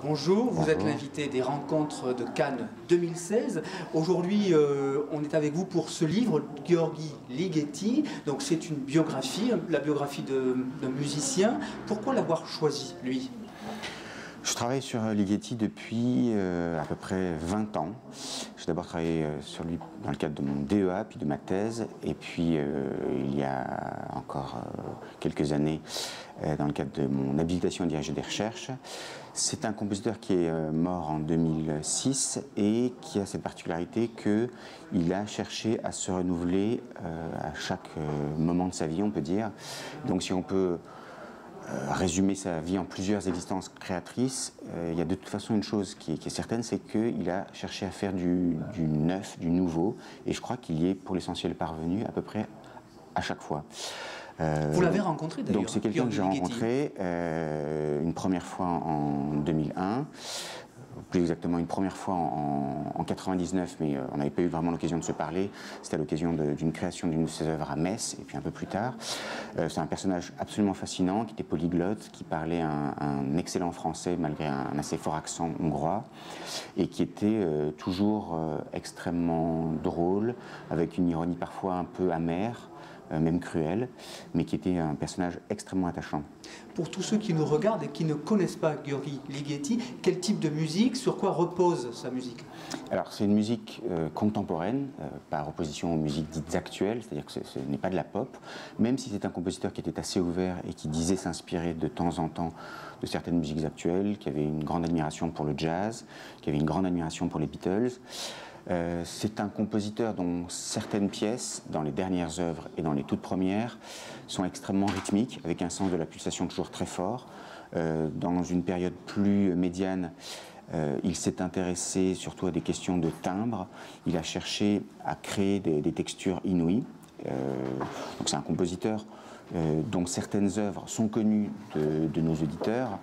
Bonjour, vous êtes Bonjour. l'invité des rencontres de Cannes 2016. Aujourd'hui, on est avec vous pour ce livre, Gheorghi Ligeti. Donc c'est une biographie, la biographie d'un musicien. Pourquoi l'avoir choisi, lui? Je travaille sur Ligeti depuis à peu près 20 ans. J'ai d'abord travaillé sur lui dans le cadre de mon DEA, puis de ma thèse, et puis il y a encore quelques années dans le cadre de mon habilitation à diriger des recherches. C'est un compositeur qui est mort en 2006 et qui a cette particularité qu'il a cherché à se renouveler à chaque moment de sa vie, on peut dire. Donc si on peut résumer sa vie en plusieurs existences créatrices, il y a de toute façon une chose qui est certaine, c'est qu'il a cherché à faire du neuf, du nouveau, et je crois qu'il y est pour l'essentiel parvenu à peu près à chaque fois. Vous l'avez rencontré d'ailleurs? Donc c'est quelqu'un que j'ai Gheorghi Ligeti. rencontré une première fois en 2001, plus exactement une première fois en 99, mais on n'avait pas eu vraiment l'occasion de se parler. C'était à l'occasion d'une création d'une de ses œuvres à Metz, et puis un peu plus tard. C'est un personnage absolument fascinant, qui était polyglotte, qui parlait un excellent français malgré un assez fort accent hongrois, et qui était toujours extrêmement drôle, avec une ironie parfois un peu amère, même cruel, mais qui était un personnage extrêmement attachant. Pour tous ceux qui nous regardent et qui ne connaissent pas Gheorghi Ligeti, quel type de musique, sur quoi repose sa musique? Alors c'est une musique contemporaine, par opposition aux musiques dites actuelles, c'est-à-dire que ce n'est pas de la pop, même si c'est un compositeur qui était assez ouvert et qui disait s'inspirer de temps en temps de certaines musiques actuelles, qui avait une grande admiration pour le jazz, qui avait une grande admiration pour les Beatles. C'est un compositeur dont certaines pièces, dans les dernières œuvres et dans les toutes premières, sont extrêmement rythmiques, avec un sens de la pulsation toujours très fort. Dans une période plus médiane, il s'est intéressé surtout à des questions de timbre. Il a cherché à créer des textures inouïes. Donc c'est un compositeur dont certaines œuvres sont connues de nos auditeurs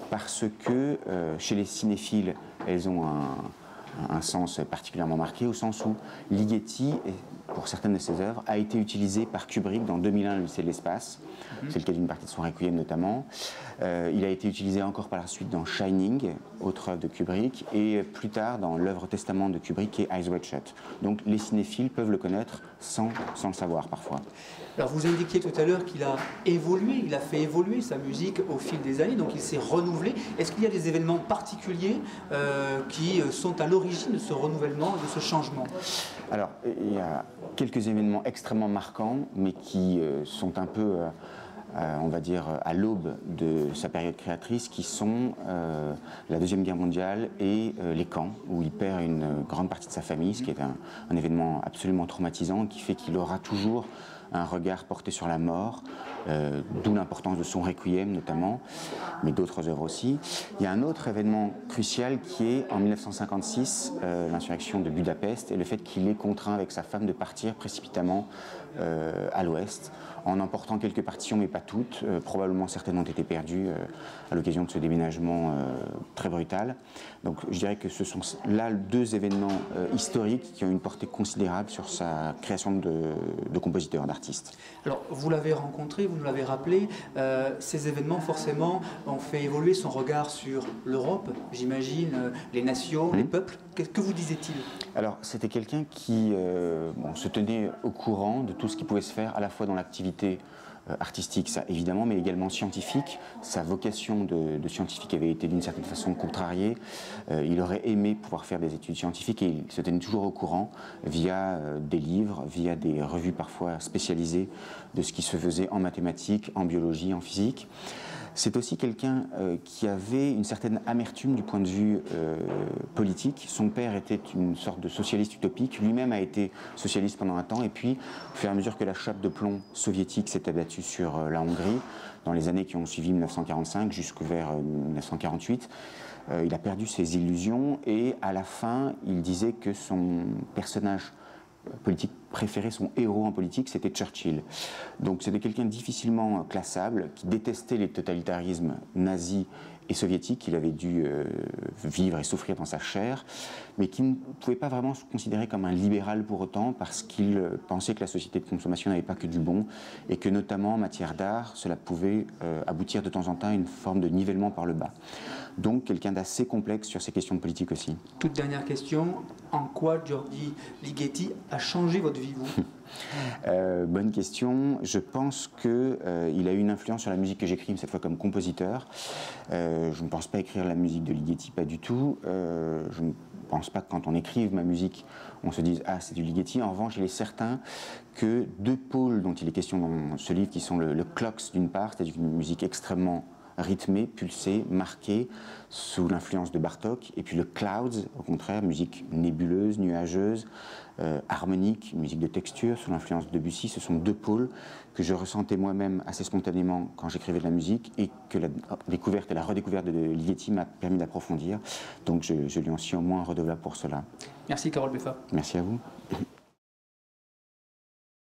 parce que chez les cinéphiles, elles ont un sens particulièrement marqué, au sens où Ligeti, pour certaines de ses œuvres, a été utilisé par Kubrick dans 2001, l'Odyssée de l'espace. C'est le cas d'une partie de son Requiem notamment. Il a été utilisé encore par la suite dans Shining, autre œuvre de Kubrick, et plus tard dans l'œuvre Testament de Kubrick qui est Eyes Wide Shut. Donc les cinéphiles peuvent le connaître sans le savoir parfois. Alors vous indiquiez tout à l'heure qu'il a évolué, il a fait évoluer sa musique au fil des années, donc il s'est renouvelé. Est-ce qu'il y a des événements particuliers qui sont à l'origine de ce renouvellement, de ce changement? Alors, il y a quelques événements extrêmement marquants, mais qui sont un peu, on va dire, à l'aube de sa période créatrice, qui sont la Deuxième Guerre mondiale et les camps, où il perd une grande partie de sa famille, ce qui est un événement absolument traumatisant, qui fait qu'il aura toujours un regard porté sur la mort, d'où l'importance de son Requiem notamment, mais d'autres œuvres aussi. Il y a un autre événement crucial qui est en 1956, l'insurrection de Budapest, et le fait qu'il est contraint avec sa femme de partir précipitamment à l'ouest, en emportant quelques partitions mais pas toutes. Probablement certaines ont été perdues à l'occasion de ce déménagement très brutal. Donc je dirais que ce sont là deux événements historiques qui ont une portée considérable sur sa création de compositeur, d'artiste. Alors vous l'avez rencontré, vous nous l'avez rappelé, ces événements forcément ont fait évoluer son regard sur l'Europe, j'imagine, les nations, les peuples. Que vous disait-il? Alors c'était quelqu'un qui se tenait au courant de tout ce qui pouvait se faire à la fois dans l'activité artistique, ça évidemment, mais également scientifique. Sa vocation de scientifique avait été d'une certaine façon contrariée. Il aurait aimé pouvoir faire des études scientifiques et il se tenait toujours au courant via des livres, via des revues parfois spécialisées de ce qui se faisait en mathématiques, en biologie, en physique. C'est aussi quelqu'un qui avait une certaine amertume du point de vue politique. Son père était une sorte de socialiste utopique, lui-même a été socialiste pendant un temps, et puis au fur et à mesure que la chape de plomb soviétique s'est abattue sur la Hongrie, dans les années qui ont suivi 1945 jusqu'au vers 1948, il a perdu ses illusions, et à la fin, il disait que son personnage politique préféré, son héros en politique, c'était Churchill. Donc c'était quelqu'un de difficilement classable, qui détestait les totalitarismes nazis et soviétiques qu'il avait dû vivre et souffrir dans sa chair, mais qui ne pouvait pas vraiment se considérer comme un libéral pour autant, parce qu'il pensait que la société de consommation n'avait pas que du bon, et que notamment en matière d'art, cela pouvait aboutir de temps en temps à une forme de nivellement par le bas. donc quelqu'un d'assez complexe sur ces questions de politique aussi. Toute dernière question, en quoi György Ligeti a changé votre vie, vous? Bonne question. Je pense qu'il a eu une influence sur la musique que j'écris, cette fois comme compositeur. Je ne pense pas écrire la musique de Ligeti, pas du tout. Je ne pense pas que quand on écrive ma musique, on se dise « Ah, c'est du Ligeti ». En revanche, il est certain que deux pôles dont il est question dans ce livre, qui sont le clocks d'une part, c'est-à-dire une musique extrêmement rythmée, pulsée, marquée, sous l'influence de Bartók, et puis le clouds, au contraire, musique nébuleuse, nuageuse, harmonique, musique de texture, sous l'influence de Debussy. Ce sont deux pôles que je ressentais moi-même assez spontanément quand j'écrivais de la musique et que la découverte et la redécouverte de Ligeti m'a permis d'approfondir. Donc je lui en suis au moins redevable pour cela. Merci Carole Beffa. Merci à vous.